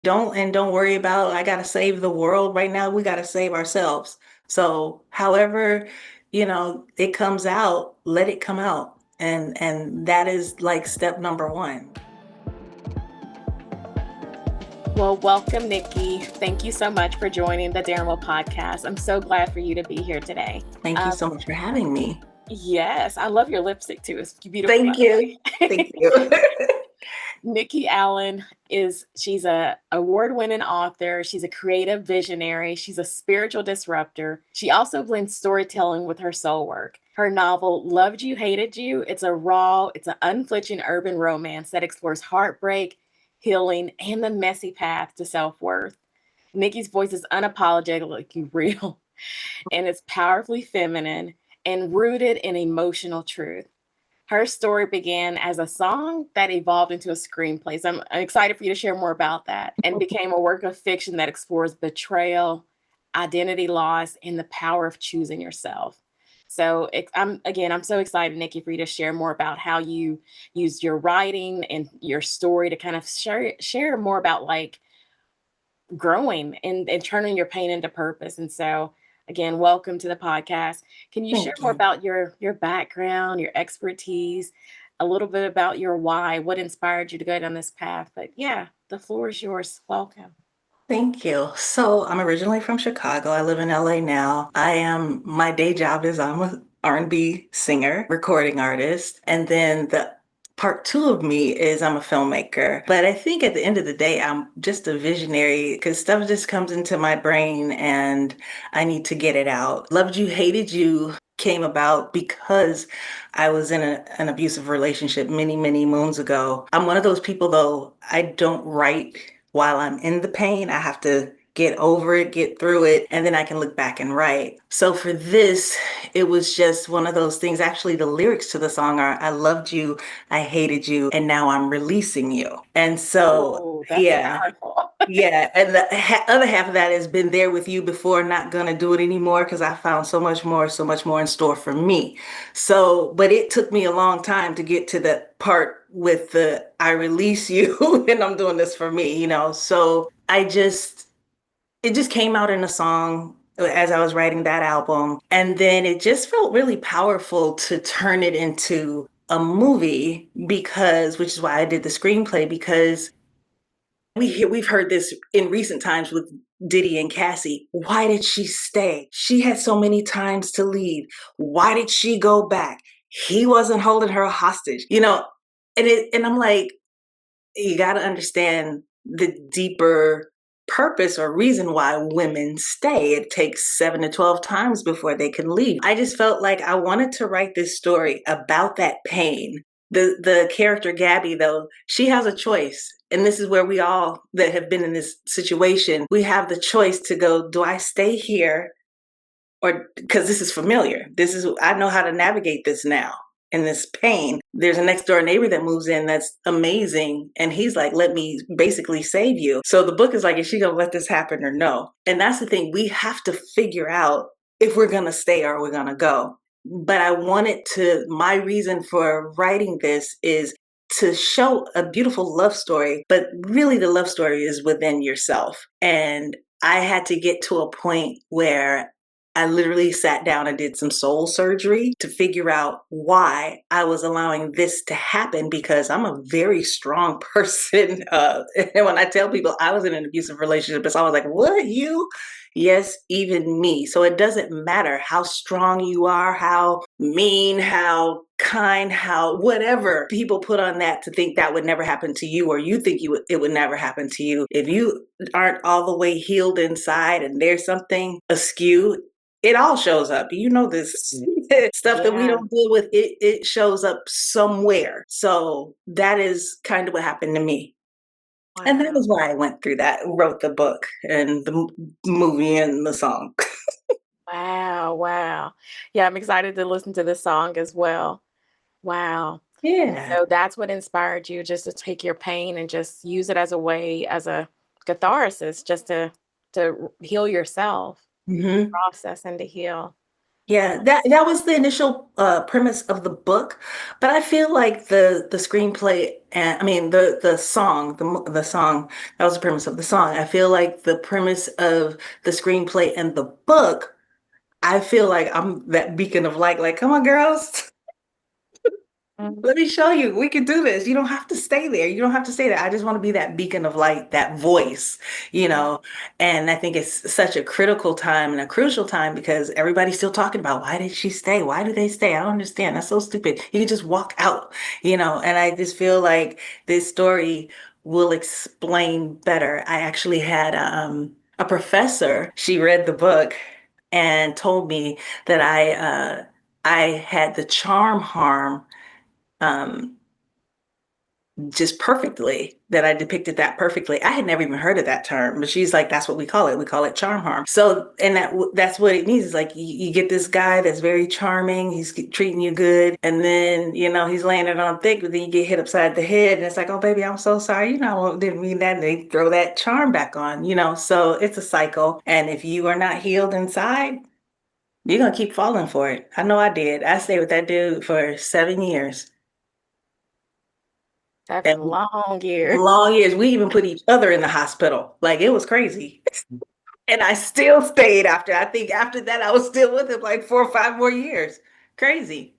Don't worry about I gotta save the world right now. We gotta save ourselves. So however, it comes out, let it come out. And that is like step number one. Well, welcome, Nikki. Thank you so much for joining the Darren Will podcast. I'm so glad for you to be here today. Thank you Um, so much for having me. yes, I love your lipstick too. It's beautiful, by Thank you. the Thank way. you. Nikki Allen she's a award-winning author. She's a creative visionary. She's a spiritual disruptor. She also blends storytelling with her soul work. Her novel, Loved You, Hated You, it's an unflinching urban romance that explores heartbreak, healing, and the messy path to self-worth. Nikki's voice is unapologetically real and it's powerfully feminine and rooted in emotional truth. Her story began as a song that evolved into a screenplay. So I'm excited for you to share more about that and became a work of fiction that explores betrayal, identity loss, and the power of choosing yourself. So I'm so excited, Nikki, for you to share more about how you used your writing and your story to kind of share more about like growing and turning your pain into purpose. And so again, welcome to the podcast. Can you share Thank more you. about your background, your expertise, a little bit about your why, what inspired you to go down this path? But yeah, the floor is yours. Welcome. Thank you. So I'm originally from Chicago. I live in LA now. My day job is I'm a R&B singer, recording artist. And then the part two of me is I'm a filmmaker. But I think at the end of the day, I'm just a visionary because stuff just comes into my brain and I need to get it out. Loved You, Hated You came about because I was in an abusive relationship many, many moons ago. I'm one of those people, though, I don't write while I'm in the pain. I have to get over it, get through it, and then I can look back and write. So for this, it was just one of those things. Actually, the lyrics to the song are I loved you, I hated you, and now I'm releasing you. And so, Oh, that's yeah. powerful. Yeah, and the other half of that has been there with you before, not gonna do it anymore because I found so much more in store for me. So, but it took me a long time to get to the part with the I release you and I'm doing this for me, you know. So it just came out in a song as I was writing that album. And then it just felt really powerful to turn it into a movie which is why I did the screenplay, because we've heard this in recent times with Diddy and Cassie. Why did she stay? She had so many times to leave. Why did she go back? He wasn't holding her hostage, and I'm like, you got to understand the deeper purpose or reason why women stay. It takes 7 to 12 times before they can leave. I just felt like I wanted to write this story about that pain. The character Gabby, though, she has a choice. And this is where we all that have been in this situation, we have the choice to go, do I stay here, or because this is familiar? I know how to navigate this now and this pain. There's a next door neighbor that moves in that's amazing, and he's like, let me basically save you. So the book is like, is she gonna let this happen or no? And that's the thing, we have to figure out if we're gonna stay or we're gonna go. But my reason for writing this is to show a beautiful love story, but really the love story is within yourself. And I had to get to a point where I literally sat down and did some soul surgery to figure out why I was allowing this to happen, because I'm a very strong person. And when I tell people I was in an abusive relationship, it's always like, what, you? Yes, even me. So it doesn't matter how strong you are, how mean, how kind, how whatever people put on that to think that would never happen to you, or you think it would never happen to you. If you aren't all the way healed inside and there's something askew, it all shows up. You know, this stuff that we Yeah. don't deal with, it shows up somewhere. So that is kind of what happened to me. And that Wow. is why I went through that, wrote the book and the movie and the song. Wow. Wow. Yeah, I'm excited to listen to this song as well. Wow. And Yeah. so that's what inspired you just to take your pain and just use it as a way, as a catharsis, just to heal yourself, Hmm. process and to heal. Yeah, that was the initial premise of the book, but I feel like the screenplay and I mean the song the song that was the premise of the song. I feel like the premise of the screenplay and the book, I feel like I'm that beacon of light. Like, come on, girls, let me show you. We can do this. You don't have to stay there. You don't have to stay there. I just want to be that beacon of light, that voice, you Mhm. know. And I think it's such a critical time and a crucial time because everybody's still talking about why did she stay? Why do they stay? I don't understand. That's so stupid. You can just walk out, you know. And I just feel like this story will explain better. I actually had a professor, she read the book and told me that I had the charm harm um, just perfectly, that I depicted that perfectly. I had never even heard of that term, but she's like, that's what we call it. We call it charm harm. So, and that's what it means. Is like you get this guy that's very charming. He's treating you good. And then, you know, he's laying it on thick, but then you get hit upside the head. And it's like, oh, baby, I'm so sorry. You know, I didn't mean that. And they throw that charm back on, you know. So it's a cycle. And if you are not healed inside, you're going to keep falling for it. I know I did. I stayed with that dude for 7 years. That's And long years. long years. We even put each other in the hospital. Like it was crazy. And I still stayed after. I think after that, I was still with him like 4 or 5 more years. Crazy.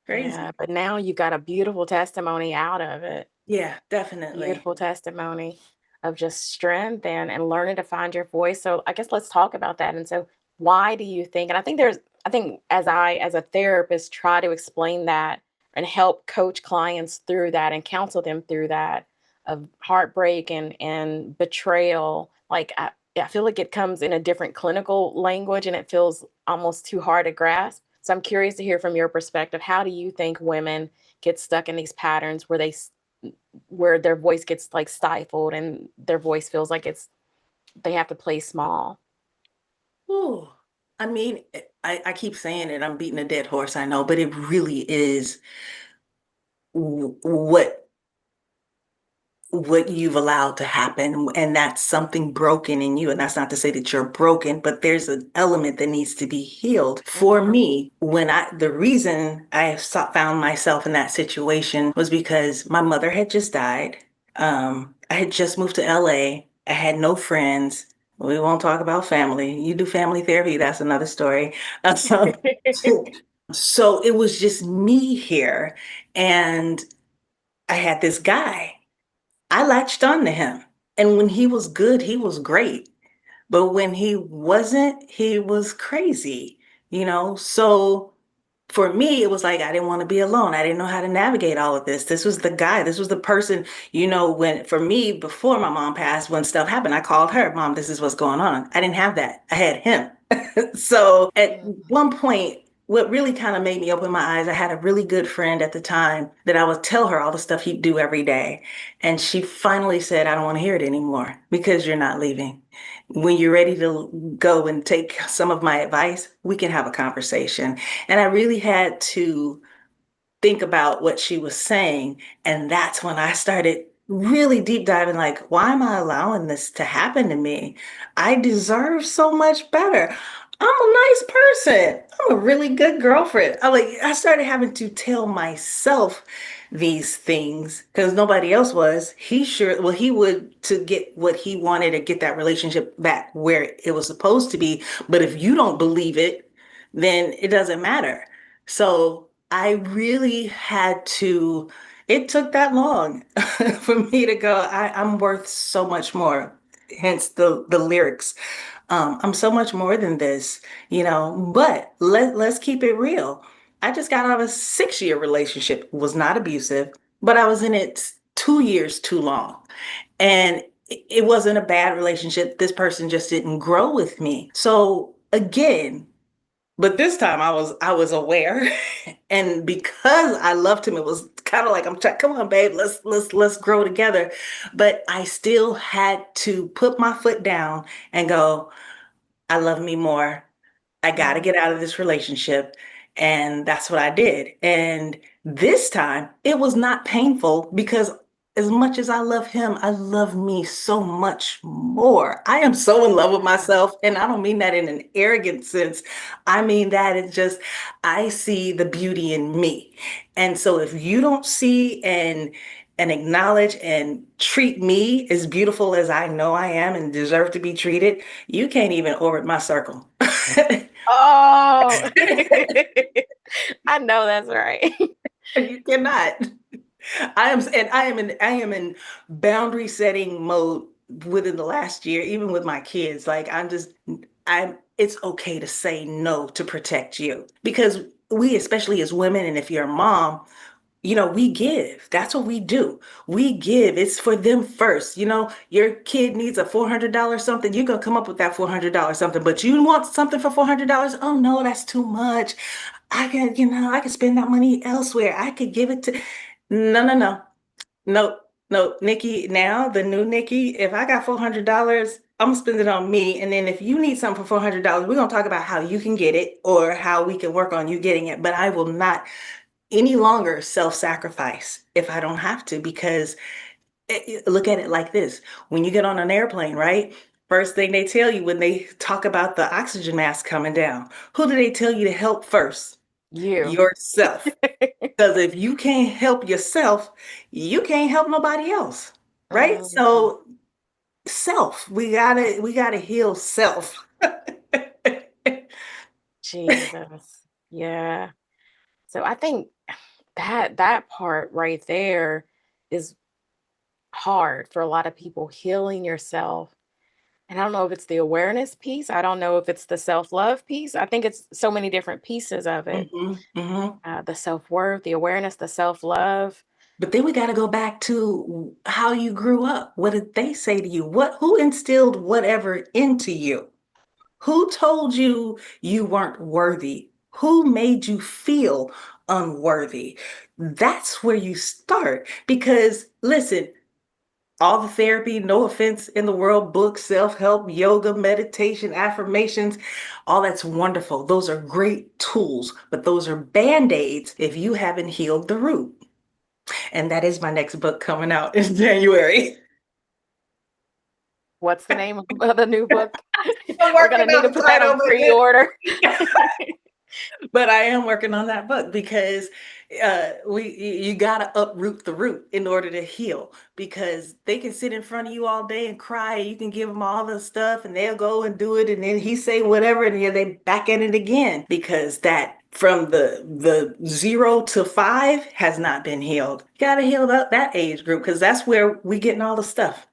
Yeah, Crazy. but now you got a beautiful testimony out of it. Yeah, definitely. Beautiful testimony of just strength and learning to find your voice. So I guess let's talk about that. And so why do you think, and I think as a therapist try to explain that and help coach clients through that and counsel them through that of heartbreak and betrayal, like I feel like it comes in a different clinical language and it feels almost too hard to grasp. So I'm curious to hear from your perspective. How do you think women get stuck in these patterns where where their voice gets like stifled and their voice feels like they have to play small? Ooh. I mean, I keep saying it. I'm beating a dead horse, I know, but it really is what you've allowed to happen, and that's something broken in you. And that's not to say that you're broken, but there's an element that needs to be healed. For Mhm. me, the reason found myself in that situation was because my mother had just died. I had just moved to LA. I had no friends. We won't talk about family. You do family therapy, that's another story. So, so it was just me here, and I had this guy. I latched on to him. And when he was good, he was great. But when he wasn't, he was crazy, you know? So for me, it was like I didn't want to be alone. I didn't know how to navigate all of this. This was the guy, this was the person, you know, when for me, before my mom passed, when stuff happened, I called her, Mom, this is what's going on. I didn't have that. I had him. So at Mm. one point, what really kind of made me open my eyes, I had a really good friend at the time that I would tell her all the stuff he'd do every day. And she finally said, I don't want to hear it anymore because you're not leaving. When you're ready to go and take some of my advice, we can have a conversation. And I really had to think about what she was saying. And that's when I started really deep diving like, why am I allowing this to happen to me? I deserve so much better. I'm a nice person. I'm a really good girlfriend. I started having to tell myself these things because nobody else was. He would to get what he wanted to get that relationship back where it was supposed to be. But if you don't believe it, then it doesn't matter. So I really had to, it took that long for me to go, I'm worth so much more. Hence the lyrics. I'm so much more than this, you know, but let's keep it real. I just got out of a 6 year relationship, it was not abusive, but I was in it 2 years too long. And it wasn't a bad relationship. This person just didn't grow with me. So again, but this time I was aware, and because I loved him, it was kind of like I'm trying. Come on, babe, let's grow together. But I still had to put my foot down and go. I love me more. I got to Mm. get out of this relationship, and that's what I did. And this time, it was not painful because as much as I love him, I love me so much more. I am so in love with myself. And I don't mean that in an arrogant sense. I mean that it's just, I see the beauty in me. And so if you don't see and acknowledge and treat me as beautiful as I know I am and deserve to be treated, you can't even orbit my circle. Oh, I know that's right. You cannot. I am in boundary setting mode within the last year, even with my kids. Like I'm it's okay to say no to protect you because we, especially as women, and if you're a mom, we give. That's what we do. We give. It's for them first. Your kid needs a $400 something. You're gonna come up with that $400 something, but you want something for $400. Oh no, that's too much. I can spend that money elsewhere. I could give it to. No, no, no, no, no, Nikki. Now the new Nikki. If I got $400, I'm gonna spend it on me. And then if you need something for $400, we're gonna talk about how you can get it or how we can work on you getting it. But I will not any longer self-sacrifice if I don't have to, because look at it like this. When you get on an airplane, right? First thing they tell you when they talk about the oxygen mask coming down, who do they tell you to help first? You. Yourself. Because if you can't help yourself, you can't help nobody else. Right? Mhm. So we gotta heal self. Jesus. Yeah. So I think that part right there is hard for a lot of people, healing yourself. And I don't know if it's the awareness piece. I don't know if it's the self-love piece. I think it's so many different pieces of it. Hmm. The self-worth, the awareness, the self-love. But then we got to go back to how you grew up. What did they say to you? Who instilled whatever into you? Who told you you weren't worthy? Who made you feel unworthy? That's where you start. Because listen, all the therapy, no offense in the world, books, self-help, yoga, meditation, affirmations, all that's wonderful. Those are great tools, but those are band-aids if you haven't healed the root. And that is my next book coming out in January. What's the name of the new book? I'm We're gonna working need to on the put that title, on pre-order. but I am working on that book because you gotta uproot the root in order to heal. Because they can sit in front of you all day and cry, and you can give them all the stuff, and they'll go and do it, and then he say whatever, and then they back at it again because that from the 0 to 5 has not been healed. You gotta heal that age group because that's where we getting all the stuff.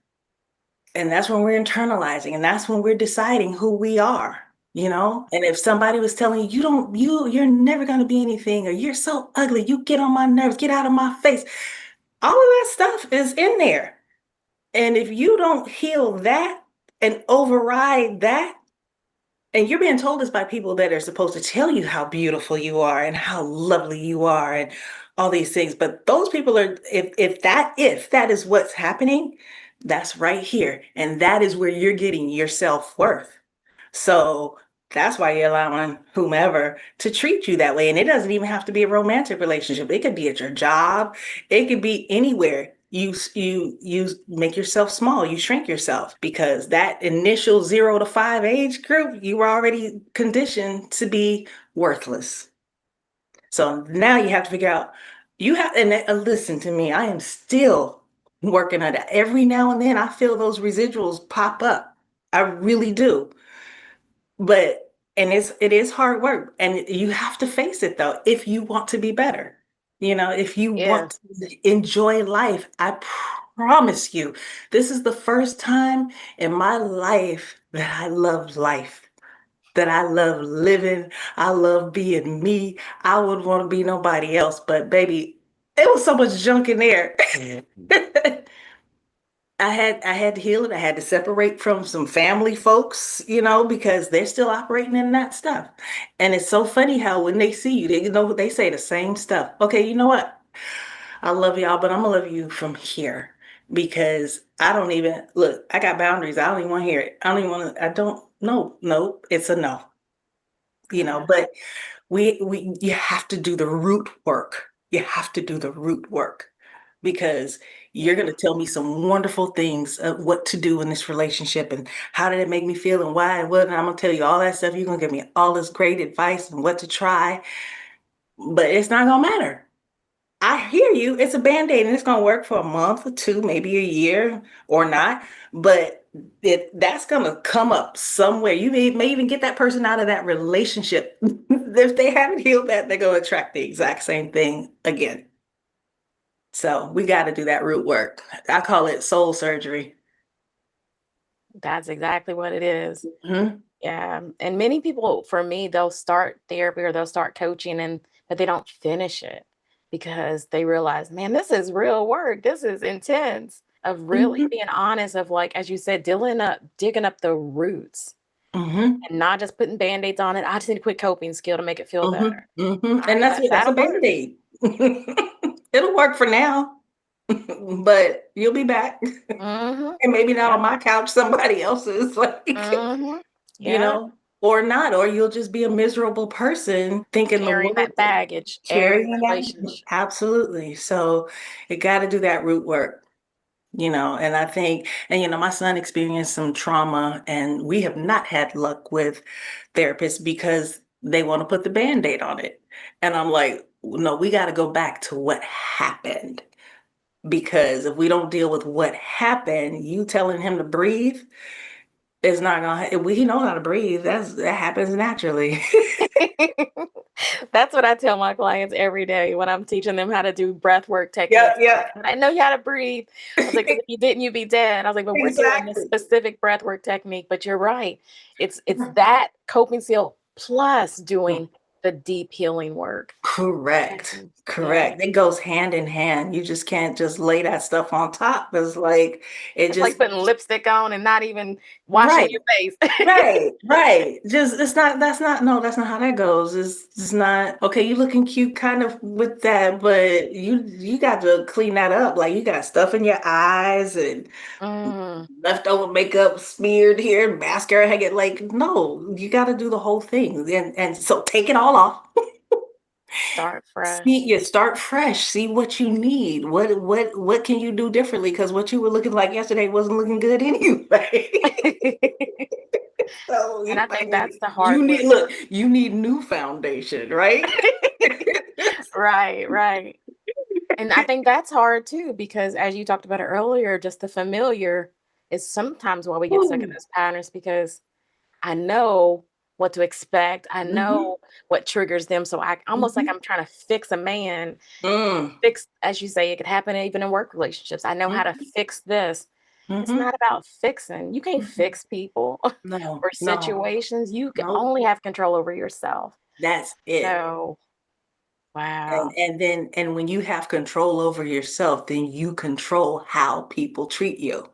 And that's when we're internalizing, and that's when we're deciding who we are. And if somebody was telling you, you're never going to be anything, or you're so ugly, you get on my nerves, get out of my face, all of that stuff is in there. And if you don't heal that and override that, and you're being told this by people that are supposed to tell you how beautiful you are and how lovely you are and all these things, but those people are, if that is what's happening, that's right here, and that is where you're getting your self-worth. So that's why you're allowing whomever to treat you that way. And it doesn't even have to be a romantic relationship. It could be at your job. It could be anywhere. You make yourself small. You shrink yourself because that initial 0 to 5 age group, you were already conditioned to be worthless. So now you have to figure out, and listen to me, I am still working on that. Every now and then I feel those residuals pop up. I really do. But and it is hard work, and you have to face it though if you want to be better. If you Yeah. want to enjoy life, I promise you, this is the first time in my life that I love life, that I love living, I love being me. I wouldn't want to be nobody else, but baby, it was so much junk in there. I had to heal it. I had to separate from some family folks, because they're still operating in that stuff. And it's so funny how when they see you, they say the same stuff. Okay, you know what? I love y'all, but I'm gonna love you from here because I don't even look. I got boundaries. I don't even want to hear it. I don't even want to. I don't. No, no. It's a no. Yeah. But you have to do the root work. You have to do the root work because You're Yeah. going to tell me some wonderful things of what to do in this relationship and how did it make me feel and why and what. And I'm going to tell you all that stuff. You're going to give me all this great advice and what to try, but it's not going to matter. I hear you. It's a band-aid and it's going to work for a month or two, maybe a year or not, but that's going to come up somewhere. You may even get that person out of that relationship. If they haven't healed that, they're going to attract the exact same thing again. So we got to do that root work. I call it soul surgery. That's exactly what it is. Hmm. Yeah, and many people, for me, they'll start therapy or they'll start coaching but they don't finish it because they realize, man, this is real work. This is intense of really Hmm. being honest of like, as you said, digging up the roots Hmm. and not just putting band-aids on it. I just need a quick coping skill to make it feel Hmm. better. Hmm. All And right, that's a that'll work. band-aid. It'll work for now, but you'll be back. Mhm. And maybe not Yeah. on my couch, somebody else's, like, Mhm. you Yeah. know, or not, or you'll just be a miserable person thinking the Carrying world that baggage every carrying that. relationship. Absolutely. So you got to do that root work. And I think, and my son experienced some trauma, and we have not had luck with therapists because they want to put the band-aid on it. And I'm like, no, we got to go back to what happened. Because if we don't deal with what happened, you telling him to breathe is not gonna, he knows how to breathe. That happens naturally. That's what I tell my clients every day when I'm teaching them how to do breath work Yeah, techniques. yeah. I know you how to breathe. I was like, 'cause if you didn't, you'd be dead. I was like, but we're doing this Exactly. specific breath work technique. But you're right. It's that coping skill plus doing the deep healing work. Correct. Yeah. Correct. It goes hand in hand. You just can't just lay that stuff on top. It's like it It's like just putting lipstick on and not even washing right. your face. Right, right. Just it's not that's not no, that's not how that goes. It's not okay, you looking cute kind of with that, but you got to clean that up. Like you got stuff in your eyes and Mm, leftover makeup smeared here, mascara hanging like no, you got to do the whole thing. And so take it all off. start See, fresh. you start fresh. See what you need. What can you do differently? Because what you were looking like yesterday wasn't looking good anyway. So And I think that's the you hard need way. look, you need new foundation, right? Right, right. And I think that's hard too, because as you talked about it earlier, just the familiar is sometimes why we get stuck in Ooh. those patterns because I know what to expect. I Mm-hmm. know what triggers them. So I almost like Mm-hmm. I'm trying to fix a man, Mm. fix, as you say, it could happen even in work relationships. I know how to Mm-hmm. fix this. It's Mm-hmm. not about fixing. You can't Mm-hmm. fix people No, or no, situations. You can no. only have control over yourself. That's it. So, And wow. and then and when you have control over yourself, then you control how people treat you.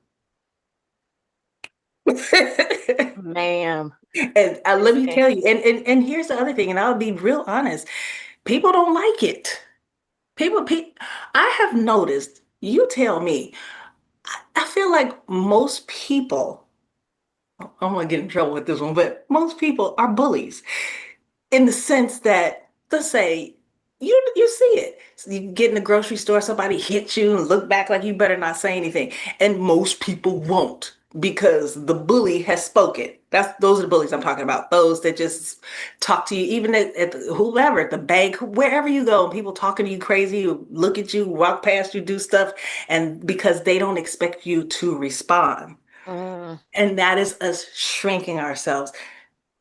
Ma'am, And this let me can tell you, and here's the other thing, and I'll be real honest. People don't like it. I have noticed, you tell me, I feel like most people, I'm gonna get in trouble with this one, but most people are bullies in the sense that, let's say, you see it. So you get in the grocery store, somebody hits you and look back like you better not say anything. And most people won't because the bully has spoken. Those are the bullies I'm talking about. Those that just talk to you, even at whoever, at the bank, wherever you go, and people talking to you crazy, look at you, walk past you, do stuff, and because they don't expect you to respond. mm, And that is us shrinking ourselves.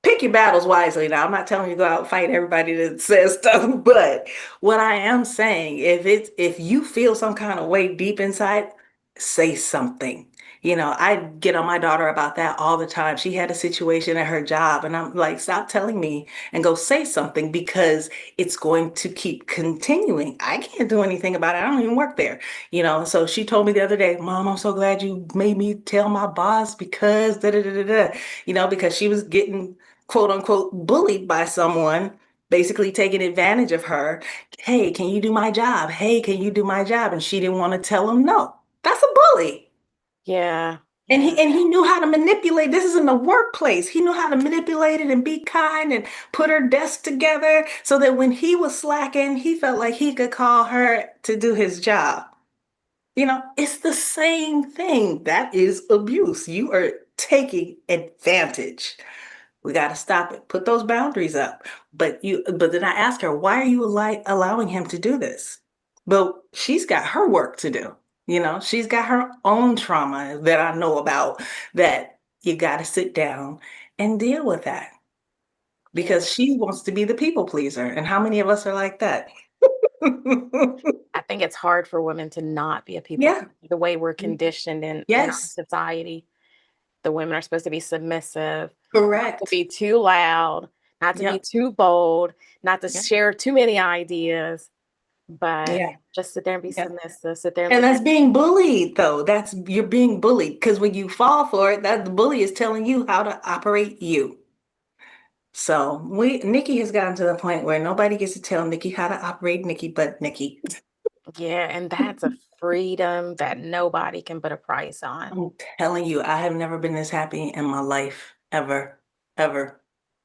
Pick your battles wisely. Now, I'm not telling you to go out and fight everybody that says stuff, but what I am saying, if you feel some kind of way deep inside, say something. I get on my daughter about that all the time. She had a situation at her job, and I'm like, stop telling me and go say something because it's going to keep continuing. I can't do anything about it. I don't even work there. So she told me the other day, Mom, I'm so glad you made me tell my boss because da da da da da. Because she was getting quote unquote bullied by someone, basically taking advantage of her. Hey, can you do my job? Hey, can you do my job? And she didn't want to tell him no. That's a bully. yeah, And yeah. he knew how to manipulate. This is in the workplace. He knew how to manipulate it and be kind and put her desk together so that when he was slacking, he felt like he could call her to do his job. It's the same thing. That is abuse. You are taking advantage. We got to stop it. Put those boundaries up. But then I asked her, why are you allowing him to do this? But she's got her work to do. She's got her own trauma that I know about, that you got to sit down and deal with that, Yeah. because she wants to be the people pleaser. And how many of us are like that? I think it's hard for women to not be a people Yeah. pleaser, the way we're conditioned in our Yes. society. The women are supposed to be submissive, not to Correct. be too loud, not to be Yep. too bold, not to Yeah. share too many ideas, but Yeah. just sit there and be Yeah. submissive, sit there and And listen. that's being bullied, though. You're being bullied, because when you fall for it, that the bully is telling you how to operate you. So Nikki has gotten to the point where nobody gets to tell Nikki how to operate Nikki but Nikki. Yeah, and that's a freedom that nobody can put a price on. I'm telling you, I have never been this happy in my life, ever, ever,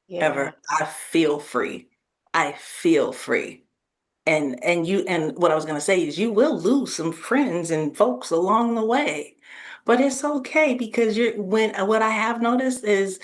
Yeah. ever. I feel free. I feel free. And what I was going to say is, you will lose some friends and folks along the way, but it's okay, because what I have noticed is,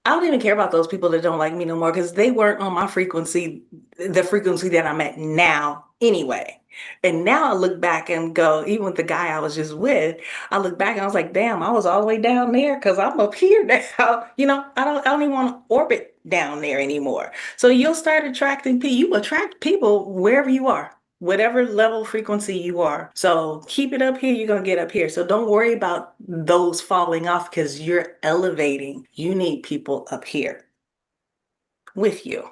I don't even care about those people that don't like me no more, because they weren't on my frequency, the frequency that I'm at now anyway. And now I look back and go, even with the guy I was just with, I look back and I was like, damn, I was all the way down there, because I'm up here now. I don't even want to orbit down there anymore. So you'll start attracting people. You attract people wherever you are, whatever level frequency you are. So keep it up here, you're going to get up here. So don't worry about those falling off, because you're elevating. You need people up here with you.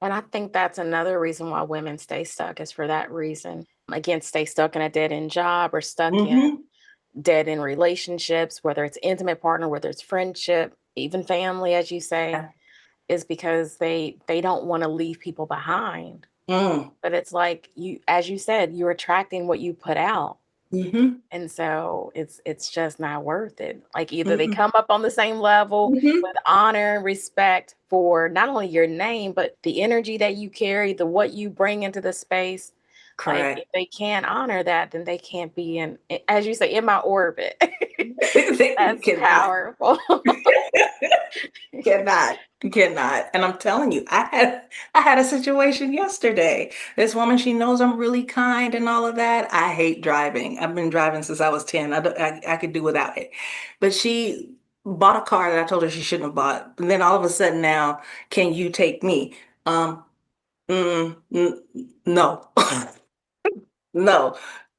And I think that's another reason why women stay stuck is for that reason. Again, stay stuck in a dead end job or stuck in Mm-hmm. dead end relationships, whether it's intimate partner, whether it's friendship, even family, as you say, Yeah. is because they don't want to leave people behind. Mm. But it's like as you said, you're attracting what you put out. Mm-hmm. And so it's just not worth it. Like either they Mm-hmm. come up on the same level Mm-hmm. with honor and respect for not only your name, but the energy that you carry, the what you bring into the space. Like if Correct. they can't honor that, then they can't be as you say, in my orbit. You That's cannot. powerful. Cannot. You cannot. And I'm telling you, I had a situation yesterday. This woman, she knows I'm really kind and all of that. I hate driving. I've been driving since I was 10. I could do without it. But she bought a car that I told her she shouldn't have bought. And then all of a sudden now, can you take me? Um, no. No,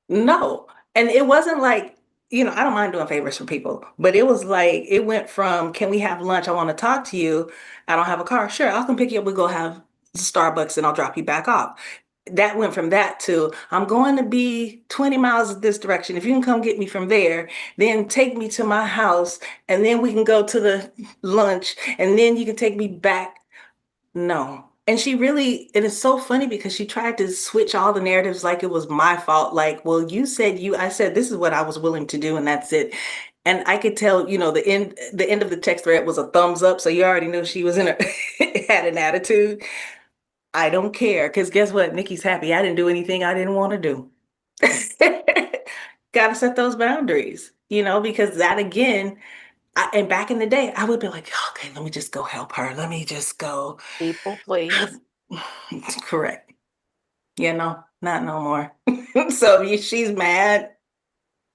no. And it wasn't like, I don't mind doing favors for people, but it was like, it went from, can we have lunch? I want to talk to you. I don't have a car. Sure, I'll come pick you up. We go have Starbucks and I'll drop you back off. That went from that to, I'm going to be 20 miles this direction. If you can come get me from there, then take me to my house, and then we can go to the lunch, and then you can take me back. No. And it is so funny, because she tried to switch all the narratives like it was my fault. Like, well, I said, this is what I was willing to do, and that's it. And I could tell, the end of the text thread was a thumbs up. So you already knew she was had an attitude. I don't care. Because guess what? Nikki's happy. I didn't do anything I didn't want to do. Got to set those boundaries, because that again, and back in the day, I would be like, okay, let me just go help her. Let me just go. People, please. Correct. Not no more. So if she's mad,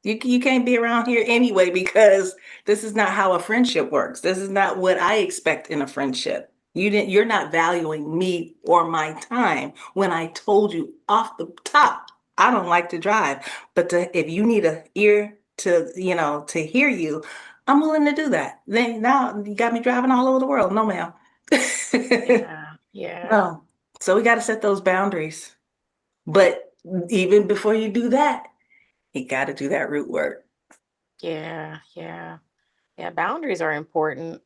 you can't be around here anyway, because this is not how a friendship works. This is not what I expect in a friendship. You're not valuing me or my time, when I told you off the top, I don't like to drive. But if you need a ear to hear you, I'm willing to do that. Then now you got me driving all over the world. No, ma'am. Yeah. Yeah. No. So we got to set those boundaries. But even before you do that, you got to do that root work. Yeah. Yeah. Yeah. Boundaries are important.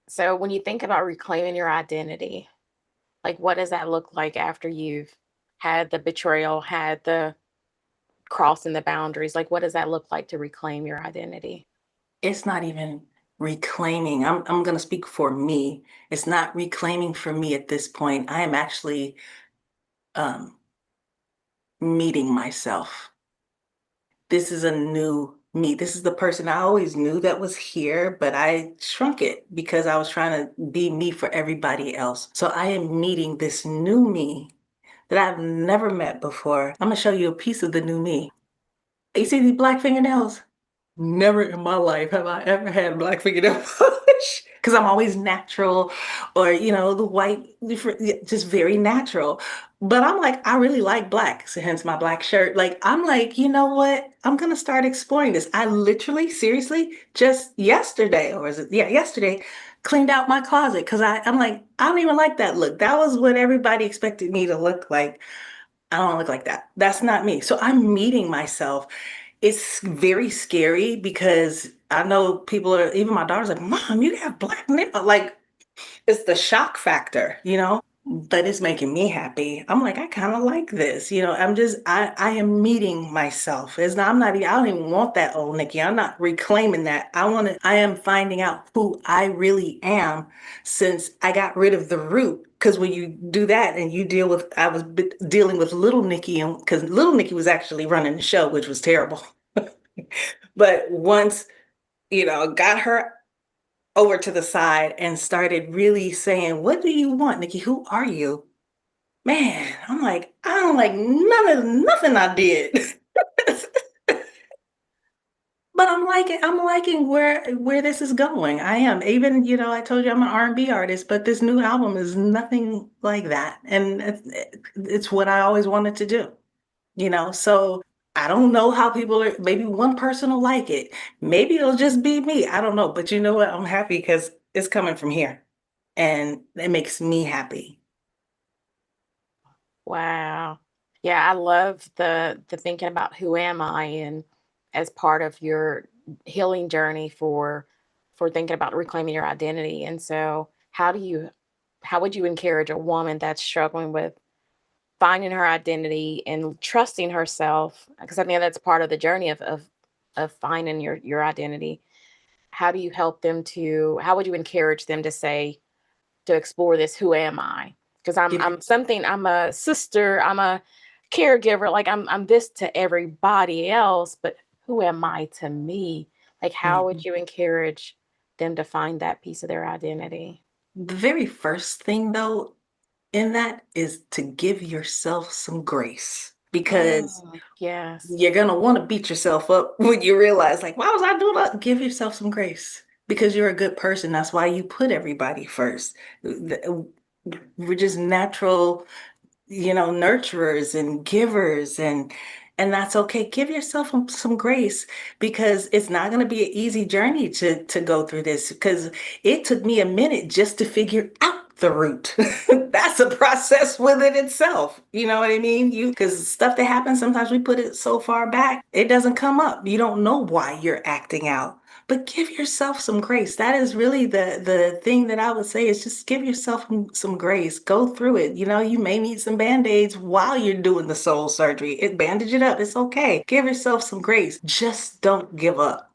So when you think about reclaiming your identity, like what does that look like after you've had the betrayal, had the crossing the boundaries? Like what does that look like to reclaim your identity? It's not even reclaiming. I'm going to speak for me. It's not reclaiming for me at this point. I am actually um, meeting myself. this is a new me. This is the person I always knew that was here, but I shrunk it because I was trying to be me for everybody else. So I am meeting this new me that I've never met before. I'm gonna show you a piece of the new me. You see these black fingernails? Never in my life have I ever had black fingernail polish because I'm always natural or, the white, just very natural. But I'm like, I really like black, so hence my black shirt. Like, I'm like, you know what? I'm gonna start exploring this. I literally, seriously, just yesterday, or is it, yeah, yesterday, cleaned out my closet because I'm like, I don't even like that look. That was what everybody expected me to look like. I don't look like that. That's not me. So I'm meeting myself. It's very scary because I know people are, even my daughter's like, Mom, you have black nails. Like, it's the shock factor, but it's making me happy. I'm like, I kind of like this, I am meeting myself. It's not, I'm not, I don't even want that old Nikki. I'm not reclaiming that. I am finding out who I really am since I got rid of the root. Because when you do that and you deal with, I was dealing with little Nikki, and because little Nikki was actually running the show, which was terrible. But once, got her over to the side and started really saying, what do you want, Nikki? Who are you? Man, I'm like, I don't like nothing I did. But I'm liking where this is going. I am. Even, I told you I'm an R&B artist, but this new album is nothing like that. And it's what I always wanted to do. So I don't know how people are, maybe one person will like it. Maybe it'll just be me. I don't know. But you know what? I'm happy because it's coming from here and it makes me happy. Wow. Yeah, I love the thinking about who am I and as part of your healing journey for thinking about reclaiming your identity. And so how would you encourage a woman that's struggling with finding her identity and trusting herself? Because I think that's part of the journey of finding your identity. How do you help them to how would you encourage them to say to explore this who am I? Because Give I'm something, I'm a sister, I'm a caregiver, like I'm this to everybody else, but who am I to me? Like how would Mhm. you encourage them to find that piece of their identity? The very first thing though in that is to give yourself some grace because Mm, yes. you're gonna want to beat yourself up when you realize, like, why was I doing that? Give yourself some grace because you're a good person. That's why you put everybody first. We're just natural, nurturers and givers, and that's okay. Give yourself some grace because it's not going to be an easy journey to go through this because it took me a minute just to figure out the root. That's a process within itself. You know what I mean? Because stuff that happens, sometimes we put it so far back, it doesn't come up. You don't know why you're acting out. But give yourself some grace. That is really the thing that I would say is just give yourself some grace. Go through it. You may need some band-aids while you're doing the soul surgery. Bandage it up. It's okay. Give yourself some grace. Just don't give up.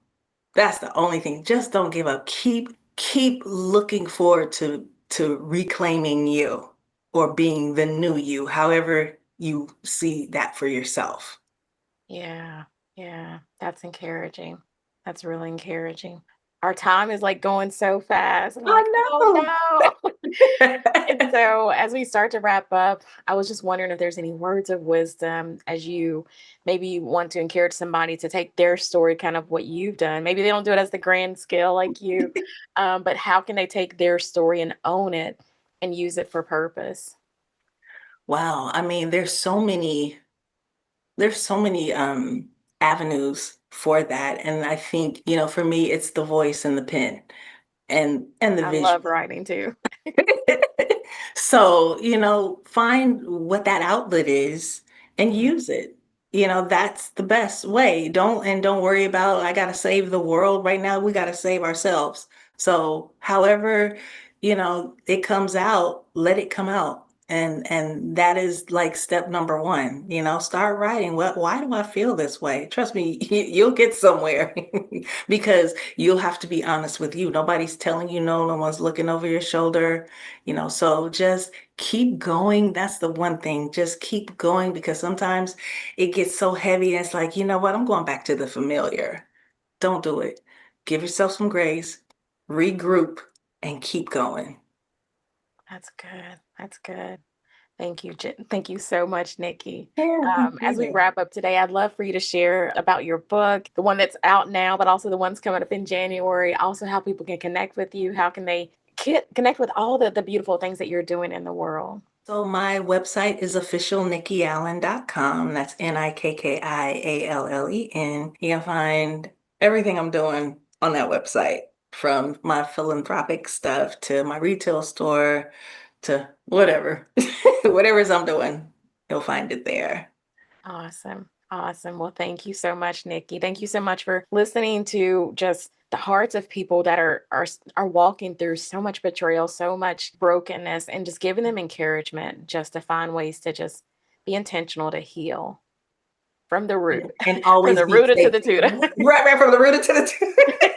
That's the only thing. Just don't give up. Keep looking forward to reclaiming you or being the new you, however you see that for yourself. Yeah. Yeah. That's encouraging. That's really encouraging. Our time is like going so fast. I'm like, I oh know. no. And so, as we start to wrap up, I was just wondering if there's any words of wisdom as you maybe want to encourage somebody to take their story, kind of what you've done. Maybe they don't do it as the grand scale like you, but how can they take their story and own it and use it for purpose? Wow. I mean, there's so many avenues for that. And I think, for me, it's the voice and the pen and the I love visual. writing too. So, find what that outlet is and Mhm. use it. That's the best way. Don't worry about I gotta save the world right now. We gotta save ourselves. So however, it comes out, let it come out And that is like step number one, start writing. Why do I feel this way? Trust me, you'll get somewhere because you'll have to be honest with you. Nobody's telling you no, no one's looking over your shoulder, so just keep going. That's the one thing. Just keep going because sometimes it gets so heavy. And it's like, you know what? I'm going back to the familiar. Don't do it. Give yourself some grace, regroup, and keep going. That's good. That's good. Thank you. Thank you so much, Nikki. Yeah, thank As we you. wrap up today, I'd love for you to share about your book, the one that's out now, but also the ones coming up in January. Also, how people can connect with you. How can they connect with all the beautiful things that you're doing in the world? So my website is officialnikkiallen.com. That's NIKKIALLEN. You can find everything I'm doing on that website, from my philanthropic stuff to my retail store to whatever. Whatever's I'm doing, you'll find it there. Awesome. Awesome. Well, thank you so much, Nikki. Thank you so much for listening to just the hearts of people that are walking through so much betrayal, so much brokenness, and just giving them encouragement just to find ways to just be intentional to heal from the root, And from always the be rooter to safe. the tutor. Right from the rooter to the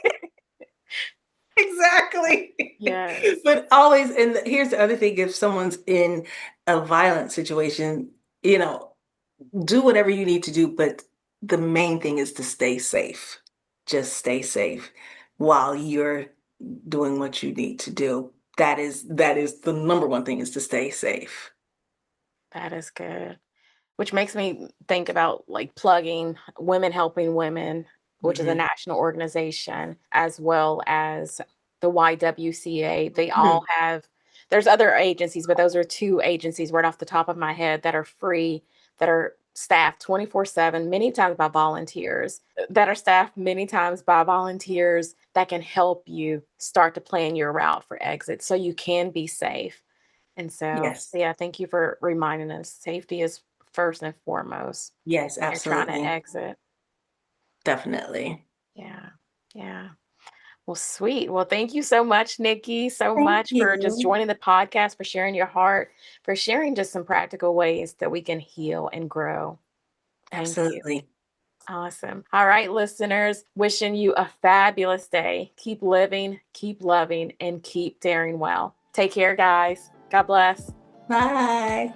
exactly. Yes, But always, and here's the other thing, if someone's in a violent situation, you know, do whatever you need to do, but the main thing is to stay safe. Just stay safe while you're doing what you need to do. That is the number one thing, is to stay safe. that is good. Which makes me think about like plugging Women Helping Women, which is a Mhm. national organization, as well as the YWCA. They all Mhm. have, there's other agencies, but those are two agencies right off the top of my head that are free, that are staffed 24/7, many times by volunteers, that are staffed many times by volunteers that can help you start to plan your route for exit so you can be safe. And so, Yes. yeah, thank you for reminding us safety is first and foremost Yes, when you're trying to absolutely. exit. Definitely. Yeah. Yeah. Well, sweet. Well, thank you so much, Nikki, so Thank much for just you. joining the podcast, for sharing your heart, for sharing just some practical ways that we can heal and grow. Thank you. Absolutely. Awesome. All right, listeners, wishing you a fabulous day. Keep living, keep loving, and keep daring well. Take care, guys. God bless. Bye.